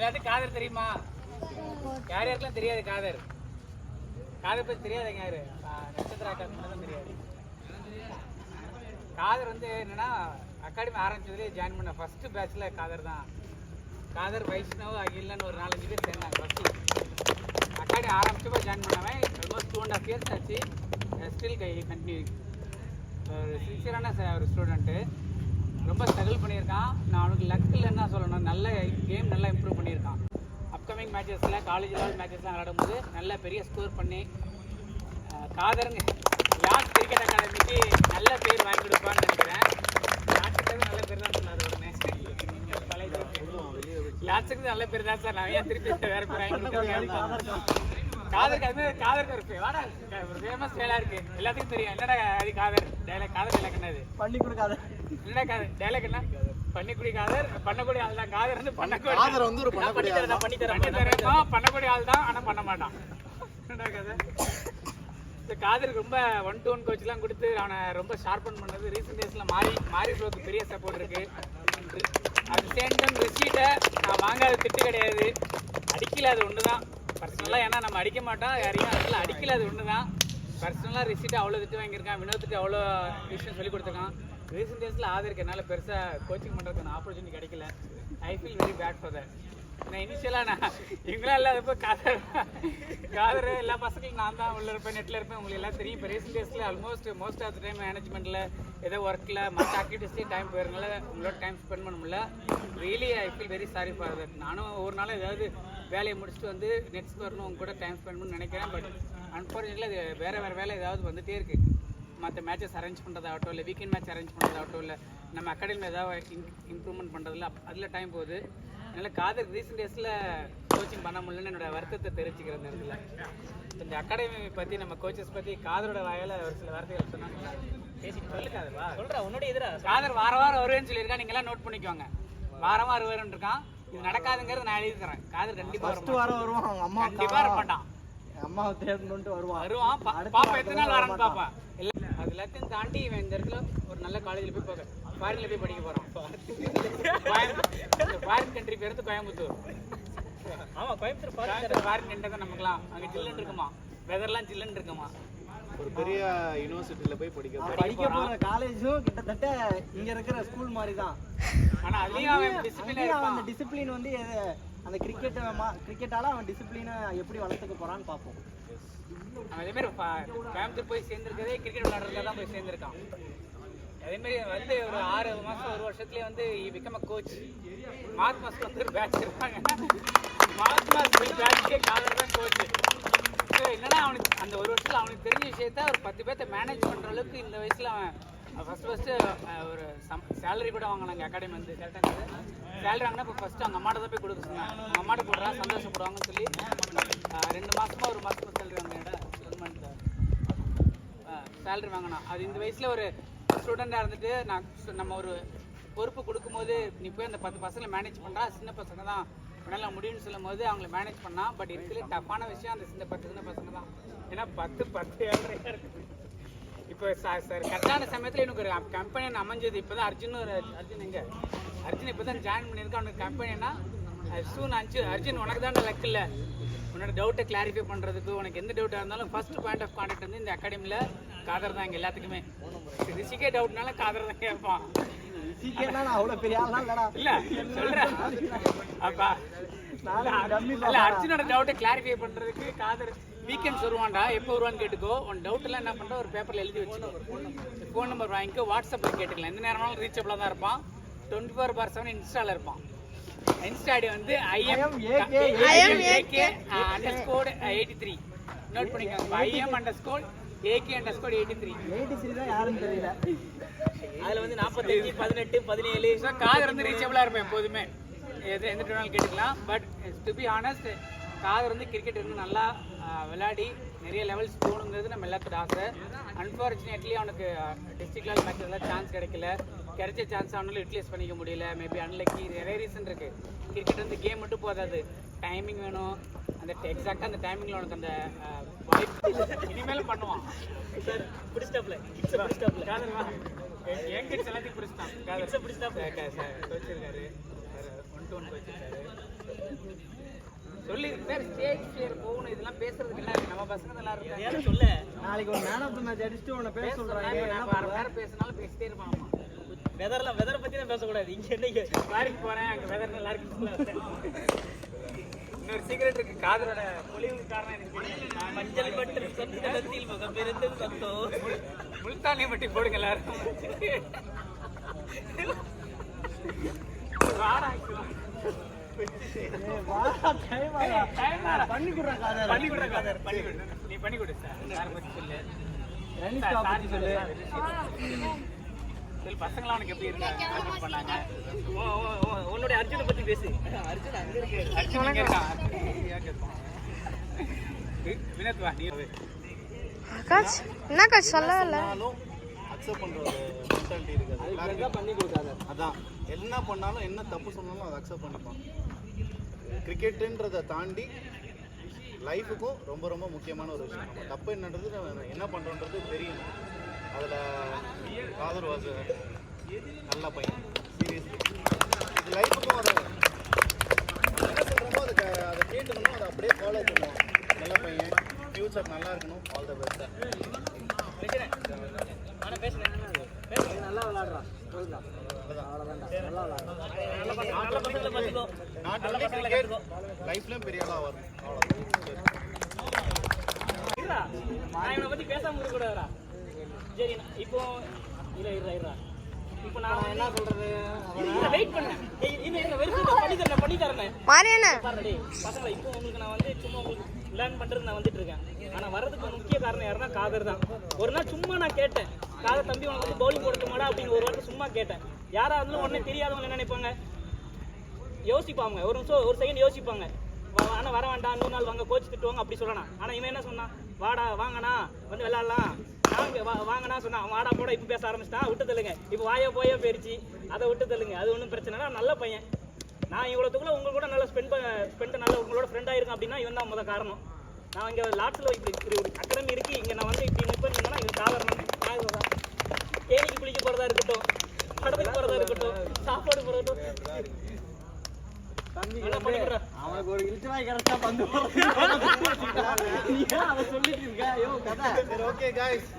எல்லாத்துக்கும் காதர் தெரியுமா? யார் யாருக்கெல்லாம் தெரியாது காதர்? காதர் பற்றி தெரியாதுங்க. யாரு நட்சத்திரா தான் தெரியாது. காதர் வந்து என்னன்னா அகாடமி ஆரம்பிச்சதுலேயே ஜாயின் பண்ண ஃபர்ஸ்ட் பேட்ச்ல காதர் தான். காதர், வைஷ்ணவ், அகிலன்னு ஒரு 4-5 பேர் சேர்ந்தாங்க. ஃபர்ஸ்ட் அகாடமி ஆரம்பிச்சப்போ ஜாயின் பண்ணவன் ஆல்மோஸ்ட் 2.5 years ஆச்சு. Still continue. ஒரு சின்சியரான ஒரு ஸ்டூடெண்ட்டு. ரொம்ப ஸ்ட்ரகிள் பண்ணியிருக்கான். நான் அவனுக்கு லக்கில் என்ன சொல்லணும், நல்ல கேம் நல்லா இம்ப்ரூவ் பண்ணியிருக்கான். அப்கமிங் மேட்சஸில் காலேஜ் லெவல் மேட்சஸ்லாம் விளையாடும்போது நல்ல பெரிய ஸ்கோர் பண்ணி காதருங்க லாஸ்ட் கிரிக்கெட் அகாடமிக்கு நல்ல பேர் வாங்கி கொடுப்பான்னு நினைக்கிறேன். லாஸ்ட்டுக்கு நல்ல பேர் தான் சொன்னார் உடனே. லாஸ்ட்டுக்கு நல்ல பேர் தான் சார். நான் ஏன் திருப்பி வேறு பேர் வாங்கி கொடுத்தேன். காதருக்கு அது காதருக்கு ஒரு ஃபேமஸ் டேலாக இருக்குது, எல்லாத்துக்கும் தெரியும். என்னடா அது காதர் டைலாக்? காதர் டைலாக் என்னது? பண்ணிக்குடி காதர். என்னடா காதர் டைலாக்? என்ன பண்ணிக்குடி காதர்? பண்ணக்கூடிய ஆள் தான் காதர். வந்து பண்ணக்கூடிய பண்ணக்கூடிய ஆள் தான், ஆனால் பண்ண மாட்டான். என்னடா காதர்? இந்த காதருக்கு ரொம்ப 1-to-1 கோச்லாம் கொடுத்து அவனை ரொம்ப ஷார்பன் பண்ணது ரீசெண்ட் டேஸில் மாறி ப்ரோக்கு பெரிய சப்போர்ட் இருக்குது. அது சேம் டைம் ரிசீட்டை நான் வாங்காத திட்டு கிடையாது, அடிக்கல. அது ஒன்று தான் பர்சனலாக. ஏன்னா நம்ம அடிக்க மாட்டோம் யாரையும், அதெல்லாம் அடிக்கல. அது ஒன்று தான் பர்சனலாக. ரிசீட்டை அவ்வளோ திட்டு வாங்கியிருக்கான். வினோத்துக்கு அவ்வளோ விஷயம் சொல்லி கொடுத்துருக்கான். ரீசெண்ட் டேஸில் ஆதருக்கு என்னால் பெருசாக கோச்சிங் பண்ணுறதுக்கு ஆப்பர்ச்சுனிட்டி கிடைக்கல. I feel very bad for that. நான் இனிஷியலாக இவங்களாம் இல்லாதப்போ காதர் எல்லா பசங்களும் நான் தான் உள்ள இருப்பேன், நெட்டில் இருப்பேன். உங்களுக்கு எல்லாம் தெரியும். இப்போ ரீசெண்ட் டேஸில் மோஸ்ட் ஆஃப் த டைம் மேனேஜ்மெண்ட்டில் ஏதோ ஒர்க்கில் மற்ற ஆக்டிவிட்டீஸ்லேயே டைம் போயிருந்தால உங்களோட டைம் ஸ்பெண்ட் பண்ண முடியல. Really I feel very sorry for that. நானும் ஒரு நாள் ஏதாவது வேலையை முடிச்சுட்டு வந்து நெட்ஸ் வரணும் உங்க கூட டைம் ஸ்பெண்ட் பண்ணணும்னு நினைக்கிறேன். பட் அன்ஃபார்ச்சுனேட்லி அது வேறு வேலை ஏதாவது வந்துகிட்டே இருக்குது. மற்ற மேட்சஸ் அரேஞ்ச் பண்ணுறதாகட்டும், இல்லை வீக்கெண்ட் மேட்ச் அரேஞ்ச் பண்ணுறதாகட்டும், இல்லை நம்ம அகாடமியில் ஏதாவது இம்ப்ரூவ்மெண்ட் பண்ணுறதுல அதில் டைம் போகுது. அதனால் காதர் ரீசெண்ட் டேஸில் கோச்சிங் பண்ண முடியலன்னு என்னோடய வருத்தத்தை தெரிவிச்சுக்கிற நேரத்தில் இந்த அகாடமி பற்றி நம்ம கோச்சஸ் பற்றி காதரோட வாயால் ஒரு சில வார்த்தைகள் சொன்னாங்க. பேசிட்டு சொல்லு காதர்வா சொல்கிறேன். உன்னுடைய எதிராக காதர் வாரம் வருவேன்னு சொல்லியிருக்கான். நீங்கள்லாம் நோட் பண்ணிக்கோங்க. வாரம் வருவேன்னு இருக்கான். இது நடக்காதுங்கிறது நான் எழுதிக்கிறேன். காதர் கண்டிப்பாக வருவான். அவங்க அம்மா கண்டிப்பாக வர மாட்டான். அம்மாவை தேர்ந்து வருவான். பாப்பா எத்தனை நாள் வரான்னு பார்ப்பான். அது எல்லாத்தையும் தாண்டி இவன் இந்த இடத்துல ஒரு நல்ல காலேஜில் போய் பார்க்க ஃபாரின்ல போய் படிக்க போகிறான். ஃபாரின் கண்ட்ரி பேர் கோயம்புத்தூர். ஆமாம், கோயம்புத்தூர் ஃபாரின் கண்ட்ரி தான் நமக்குலாம். அங்கே ஜில்லுன்னு இருக்குமா, வெதர்லாம் ஜில்லுன்னு இருக்குமா. ஒரு பெரிய யூனிவர்சிட்டியில் போய் படிக்க போகிற காலேஜும் கிட்டத்தட்ட இங்கே இருக்கிற ஸ்கூல் மாதிரி தான். ஆனால் அதுலேயும் அவன் டிசிப்ளின், அந்த டிசிப்ளின் வந்து அந்த கிரிக்கெட்டால் அவன் டிசிப்ளினை எப்படி வளர்த்துக்க போகிறான்னு பார்ப்போம். அதேமாரி கோயம்புத்தூர் போய் சேர்ந்துருக்கதே கிரிக்கெட் விளையாடுறதுல தான் போய் சேர்ந்துருக்கான். அதேமாரி வந்து ஒரு 6 மாதம் 1 வருஷத்துலேயே வந்து பிகம் அ கோச். மார்ச் மாதம் வந்து ஒரு பேட்ச் இருப்பாங்க. மார்ச் மாதம் பேட்சுக்கே காதர் தான் கோச்சு. ஸோ என்னன்னா அவனுக்கு அந்த 1 வருஷத்தில் அவனுக்கு தெரிஞ்ச விஷயத்த ஒரு 10 பேர்த்த மேனேஜ் பண்ணுற அளவுக்கு இந்த வயசில் அவன் ஃபஸ்ட்டு ஒரு சேலரி கூட வாங்கினாங்க. அகாடமி வந்து கரெக்டாக சேலரி வாங்கினா இப்போ ஃபஸ்ட்டு அவங்க அம்மாட்ட தான் போய் கொடுக்க சொன்னாங்க. அவங்க அம்மாட்ட போடுறா சந்தோஷப்படுவாங்கன்னு சொல்லி 2 மாதமா 1 மாதத்துக்கு சேலரி வாங்கினேன். 1 மந்த் சேலரி வாங்கினா. அது இந்த வயசில் ஒரு ஸ்டூடெண்டாக இருந்துட்டு நம்ம ஒரு பொறுப்பு கொடுக்கும்போது நீ போய் அந்த 10 பசங்களை மேனேஜ் பண்ணுறா, சின்ன பசங்க தான் உன்னால் முடியும்னு சொல்லும் போது அவங்கள மேனேஜ் பண்ணால். பட் இருக்கிற டஃப்பான விஷயம் அந்த சின்ன பசங்க தான். ஏன்னா 10 ஏழரையாக இருக்குது. இப்போ சார் கரெக்டான சமயத்தில் எனக்கு ஒரு கம்பெனி அமைஞ்சது. இப்போ தான் அர்ஜுன் இப்போ தான் ஜாயின் பண்ணியிருக்கான். அவனுக்கு கம்பெனின்னா சூன் அர்ஜுன் உனக்கு தான் லக் இல்லை. உன்னோட டவுட்டை கிளாரிஃபை பண்ணுறதுக்கு உனக்கு எந்த டவுட்டாக இருந்தாலும் ஃபர்ஸ்ட் பாயிண்ட் ஆஃப் கான்டாக்ட் வந்து இந்த அகாடமியில் காதர் தான். எங்கள் எல்லாத்துக்குமே ரிஷிகே டவுட்னால காதர் தான் கேட்பான். அவ்வளோ பெரிய ஆள்லாம் இல்லை சொல்கிறேன். அப்பா இல்லை, அர்ஜுனோட டவுட்டை கிளாரிஃபை பண்ணுறதுக்கு காதர் வீக்கெண்ட்ஸ் வருவான்டா. எப்போ வருவான்னு கேட்டுக்கோ. உன் டவுட்டெல்லாம் என்ன பண்ணுற ஒரு பேப்பரில் எழுதி வச்சுக்கோ. ஃபோன் நம்பர் வாங்கிக்கோ, வாட்ஸ்அப்பில் கேட்டுக்கலாம். எந்த நேரமாலும் ரீச்சபிளாக தான் இருப்பான். 24/7 இன்ஸ்டாவில் இருப்பான். இன்ஸ்டா ஐடி வந்து IM_AK_83 நோட் பண்ணிக்கோங்க. IM_AK_83 தான் யாருன்னு தெரியல. அதில் வந்து 45 18 17 காதர் வந்து ரீச்சபிளாக இருப்பேன் எப்போதுமே. எந்த டூர்னாலும் கேட்டுக்கலாம். பட் டு பி ஆனஸ்ட் காதர் வந்து கிரிக்கெட் வந்து நல்லா விளையாடி நிறைய லெவல்ஸ் போகணுங்கிறது நம்ம எல்லாத்தோட ஆசை. அன்ஃபார்ச்சுனேட்லி அவனுக்கு டிஸ்ட்ரிக்ட் லெவல் மேட்சஸ்லாம் சான்ஸ் கிடைச்ச சான்ஸ் அவனால யூட்டிலைஸ் பண்ணிக்க முடியல. மேபி அன்லக்கி, நிறைய ரீசன் இருக்குது. கிரிக்கெட் வந்து கேம் மட்டும் போதாது, டைமிங் வேணும். அந்த எக்ஸாக்டாக அந்த டைமிங்கில் அவனுக்கு அந்த வாய்ப்பு இனிமேலும் பண்ணுவான். சார் பிடிச்சிட்டாப்ல காதர்வா என் கிட்ஸ் எல்லாத்தையும் பிடிச்சிட்டான். காதர் பிடிச்சிட்டாப்ல கோச்சிருக்காரு. 1-to-1 கோச்சிருக்காரு. சொல்லி சார் ஸ்டேஜ் ஃபியர் போகணும் இதெல்லாம் பேசுறதுக்கு என்ன இருக்கு? நம்ம பசங்க நல்லா இருக்காங்க சொல்ல நாளைக்கு ஒரு மேன் ஆஃப் தி மேட்ச் அடிச்சுட்டு உன்னை பேச சொல்றாங்க. நான் அரை நேரம் பேசினாலும் பேசிட்டே இருப்பான். ஆமா வெதரை பத்தி தான் பேசக்கூடாது. இங்க என்னைக்கு பாரிக்கு போறேன் அங்க வெதர் நல்லா இருக்கு. இன்னொரு சீக்ரெட் இருக்கு, காதலோட பொலிவுக்கு காரணம் எனக்கு தெரியும். நான் மஞ்சள் பட்டு சத்தியில் முகம் பெருந்து சத்தோ முல்தானி மட்டி போடுங்க எல்லாரும். பண்ணி கொடுறேன். நீ பண்ணி கொடு சார். யாரை பத்தி சொல்லு? சொல்லு. சரி, பசங்களாம் உனக்கு எப்படி இருக்காங்க? சப்போர்ட் பண்ணாங்க. உன்னுடைய அர்ஜுனை பத்தி பேசு. அர்ஜுன் அங்க இருக்கு. அர்ஜுன் இங்க இருக்கான். வினோத் வா நீ. ஆகாஷ் என்ன காஷ் சொல்லல அக்செப்ட் பண்ற ஒரு மென்டாலிட்டி இருக்கு. அதுக்கு பண்ணி கொடுக்காத. அதான் என்ன பண்ணாலும் என்ன தப்பு சொன்னாலும் அதை அக்செப்ட் பண்ணிப்பான். கிரிக்கெட்டுன்றதை தாண்டி லைஃபுக்கும் ரொம்ப ரொம்ப முக்கியமான ஒரு விஷயம். நம்ம தப்பு என்னன்றது நம்ம என்ன பண்ணுறோன்றது தெரியும். அதில் காதர் வாச நல்ல பையன். சீரியஸ்லி இது லைஃபுக்கும் அதை என்ன சொல்கிறோமோ அதை கேட்டுக்கணும், அதை அப்படியே ஃபாலோ பண்ணுவோம். நல்ல பையன், ஃப்யூச்சர் நல்லா இருக்கணும். All the best. நல்லா விளையாடுறான். நாட் ஒன்லி கிரிக்கெட், லைஃப்லயும் பெரிய ஆளா வரும். நான் இவனை பத்தி பேசாம இருக்க கூடாதுடா. சரி இப்போ இல்ல இப்போ நான் என்ன சொல்றது, வெயிட் பண்ணேன். பண்ணி தரேன் மாரியண்ணா பசங்களை. இப்போ உங்களுக்கு நான் வந்து சும்மா உங்களுக்கு லேர்ன் பண்றது நான் வந்துட்டு இருக்கேன். ஆனா வரதுக்கு முக்கிய காரணம் யாருன்னா காதர் தான். ஒரு நாள் சும்மா நான் கேட்டேன், காதர் தம்பி உனக்கு வந்து பவுலிங் கொடுக்க மாடா அப்படின்னு ஒரு வார்த்தை சும்மா கேட்டேன். யாரா இருந்தாலும் உடனே தெரியாதவங்க என்ன நினைப்பாங்க, யோசிப்பாங்க. ஒரு நிமிஷம் ஒரு செகண்ட் யோசிப்பாங்க. ஆனால் வர வேண்டாம், 100 நாள் வாங்க, கோச் திட்டுவாங்க அப்படி சொல்லலாம். ஆனால் இவன் என்ன சொன்னான், வாடா வாங்கண்ணா வந்து விளையாடலாம், வாங்கண்ணா சொன்னா. வாடா போட இப்போ பேச ஆரம்பிச்சிட்டான். விட்டு தள்ளுங்க. இப்போ வாயோ போயோ போயிடுச்சு, அதை விட்டு தள்ளுங்க. அது ஒன்றும் பிரச்சனை இல்லை. நல்ல பையன். நான் இவ்வளோத்துக்குள்ள உங்க கூட நல்லா ஸ்பெண்ட் நல்லா உங்களோட ஃப்ரெண்டாக இருக்கேன் அப்படின்னா இவன் தான் முதல் காரணம். நான் இங்கே லாட்ஸில் இப்படி ஒரு அகாடமி இருக்குது, இங்கே நான் வந்து இப்படி நிற்பேன்னா இவன் சாதாரணம். தேனிக்கு குளிக்க போகிறதா இருக்கட்டும், படத்துக்கு போகிறதா இருக்கட்டும், சாப்பாடு போகிறதும் அவனுக்கு ஒரு இழுச்சவாய் கிடைச்சா பந்து அவன் சொல்லிட்டு இருக்கா. Okay guys.